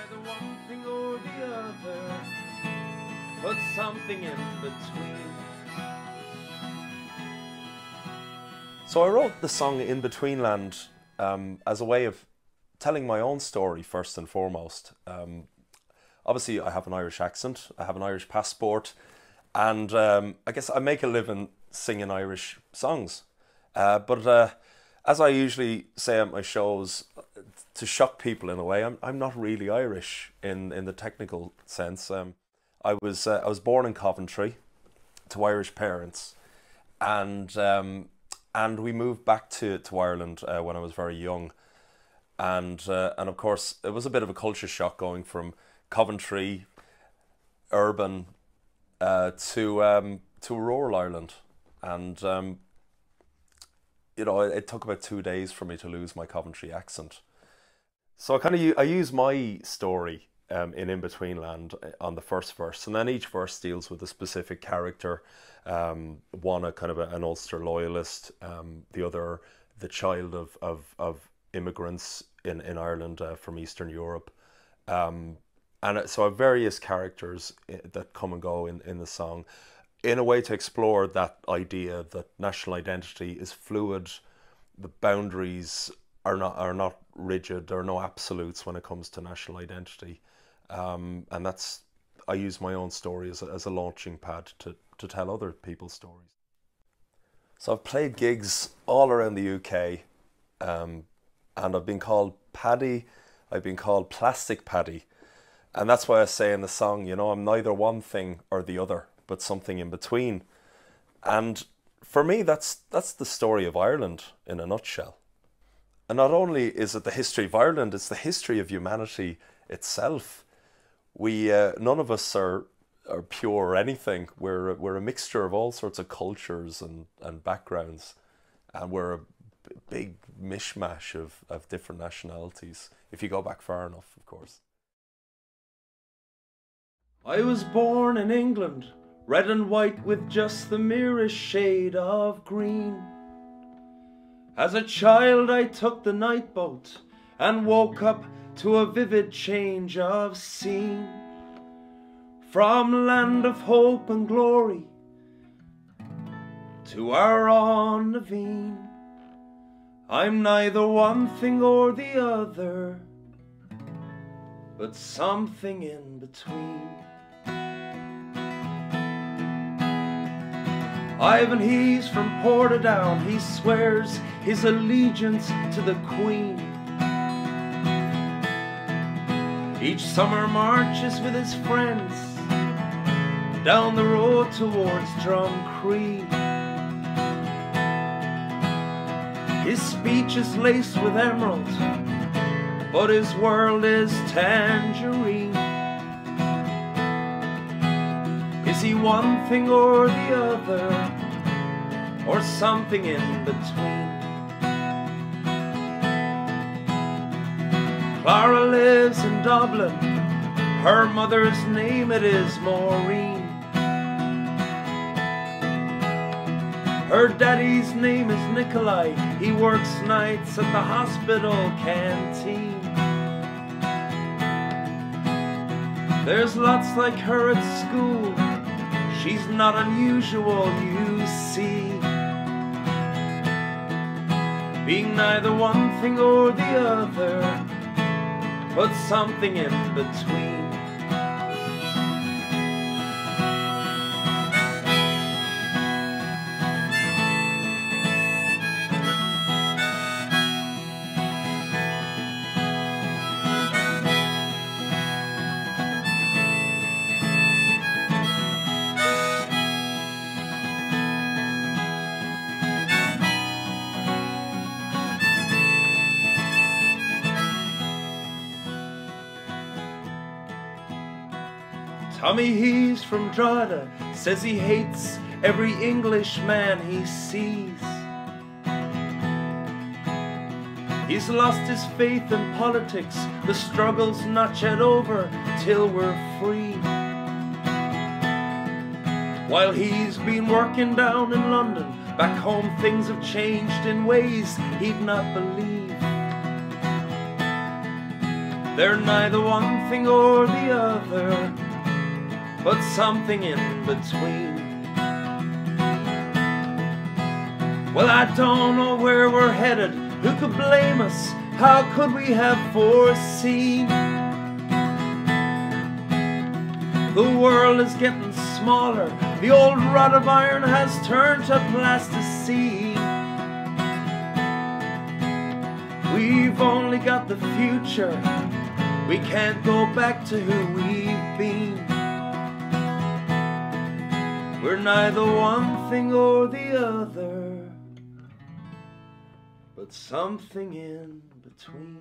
neither one thing or the other, but something in between. So I wrote the song Inbetweenland as a way of telling my own story first and foremost. Obviously I have an Irish accent, I have an Irish passport, and I guess I make a living singing Irish songs. But as I usually say at my shows, to shock people in a way, I'm not really Irish in the technical sense. I was born in Coventry to Irish parents, and we moved back to Ireland when I was very young, and of course it was a bit of a culture shock going from Coventry, urban, to rural Ireland, and you know, it took about 2 days for me to lose my Coventry accent. So I use my story in Inbetweenland on the first verse, and then each verse deals with a specific character. One a kind of an Ulster loyalist, the other the child of immigrants in Ireland from Eastern Europe, and so I have various characters that come and go in the song, in a way to explore that idea that national identity is fluid. The boundaries are not rigid. There are no absolutes when it comes to national identity, and I use my own story as a launching pad to tell other people's stories. So I've played gigs all around the UK, and I've been called Paddy, I've been called Plastic Paddy, and that's why I say in the song, you know, I'm neither one thing or the other, but something in between. And for me, that's the story of Ireland in a nutshell. And not only is it the history of Ireland, it's the history of humanity itself. We none of us are pure or anything. We're a mixture of all sorts of cultures and backgrounds, and we're a big mishmash of different nationalities, if you go back far enough, of course. I was born in England, red and white with just the merest shade of green. As a child I took the night boat and woke up to a vivid change of scene. From land of hope and glory to our own Naveen. I'm neither one thing or the other, but something in between. Ivan, he's from Portadown, he swears his allegiance to the Queen. Each summer marches with his friends down the road towards Drumcree. His speech is laced with emerald, but his world is tangerine. Is he one thing or the other, or something in between? Clara lives in Dublin, her mother's name it is Maureen. Her daddy's name is Nikolai, he works nights at the hospital canteen. There's lots like her at school, she's not unusual, you see. Being neither one thing or the other, but something in between. Tommy, he's from Drogheda, says he hates every English man he sees. He's lost his faith in politics, the struggle's not yet over till we're free. While he's been working down in London, back home things have changed in ways he'd not believe. They're neither one thing or the other, but something in between. Well, I don't know where we're headed. Who could blame us? How could we have foreseen? The world is getting smaller. The old rod of iron has turned to plasticine. We've only got the future. We can't go back to who we've been. We're neither one thing or the other, but something in between.